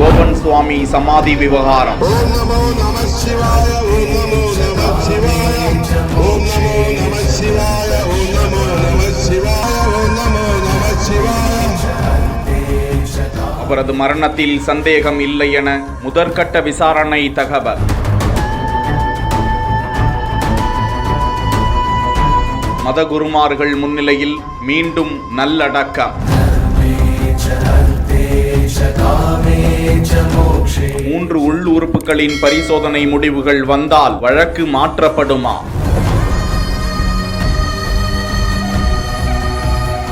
கோபன் சுவாமி சமாதி விவகாரம். அவரது மரணத்தில் சந்தேகம் இல்லை என முதற்கட்ட விசாரணை தகவல். மதகுருமார்கள் முன்னிலையில் மீண்டும் நல்லடக்கம். 3 உள் உறுப்புகளின் பரிசோதனை முடிவுகள் வந்தால் வழக்கு மாற்றப்படுமா?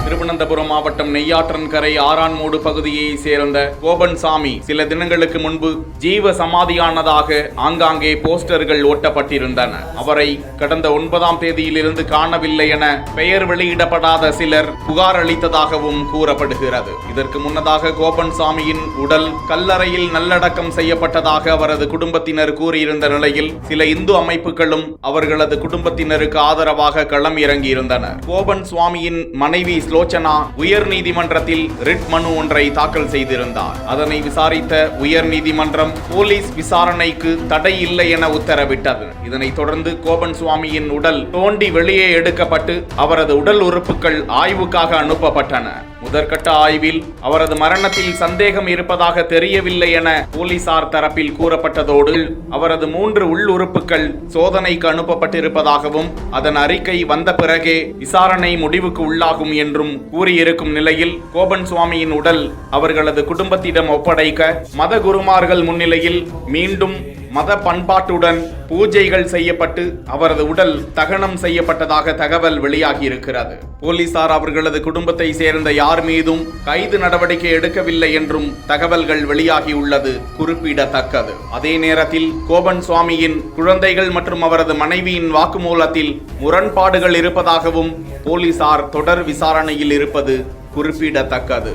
திருவனந்தபுரம் மாவட்டம் நெய்யாற்றன்கரை ஆரான்மூடு பகுதியை சேர்ந்த கோபன் சாமி சில தினங்களுக்கு முன்பு ஜீவ சமாதியானதாக ஆங்காங்கே போஸ்டர்கள் ஒட்டப்பட்டிருந்தன. அவரை கடந்த 9ஆம் தேதியிலிருந்து காணவில்லை என பெயர் வெளியிடப்படாத சிலர் புகார் அளித்ததாகவும் கூறப்படுகிறது. இதற்கு முன்னதாக கோபன் சாமியின் உடல் கல்லறையில் நல்லடக்கம் செய்யப்பட்டதாக அவரது குடும்பத்தினர் கூறியிருந்த நிலையில் சில இந்து அமைப்புகளும் அவர்களது குடும்பத்தினருக்கு ஆதரவாக களம் இறங்கியிருந்தனர். கோபன் சுவாமியின் மனைவி லோச்சனா உயர் நீதிமன்றத்தில் ரிட் மனு ஒன்றை தாக்கல் செய்திருந்தார். அதனை விசாரித்த உயர் நீதிமன்றம் போலீஸ் விசாரணைக்கு தடை இல்லை என உத்தரவிட்டது. இதனைத் தொடர்ந்து கோபன் சுவாமியின் உடல் தோண்டி வெளியே எடுக்கப்பட்டு அவரது உடல் உறுப்புகள் ஆய்வுக்காக அனுப்பப்பட்டன. முதற்கட்ட ஆய்வில் அவரது மரணத்தில் சந்தேகம் இருப்பதாக தெரியவில்லை என போலீசார் தரப்பில் கூறப்பட்டதோடு அவரது 3 உள் உறுப்புகள் சோதனைக்கு அனுப்பப்பட்டிருப்பதாகவும் அதன் அறிக்கை வந்த பிறகே விசாரணை முடிவுக்கு உள்ளாகும் என்றும் கூறியிருக்கும் நிலையில் கோபன் சுவாமியின் உடல் அவர்களது குடும்பத்திடம் ஒப்படைக்க மத குருமார்கள் முன்னிலையில் மீண்டும் மத பண்பாட்டுடன் பூஜைகள் செய்யப்பட்டு அவரது உடல் தகனம் செய்யப்பட்டதாக தகவல் வெளியாகி இருக்கிறது. போலீசார் அவர்களது குடும்பத்தை சேர்ந்த யார் மீதும் கைது நடவடிக்கை எடுக்கவில்லை என்றும் தகவல்கள் வெளியாகியுள்ளது குறிப்பிடத்தக்கது. அதே நேரத்தில் கோபன் சுவாமியின் குழந்தைகள் மற்றும் அவரது மனைவியின் வாக்குமூலத்தில் முரண்பாடுகள் இருப்பதாகவும் போலீசார் தொடர் விசாரணையில் இருப்பது குறிப்பிடத்தக்கது.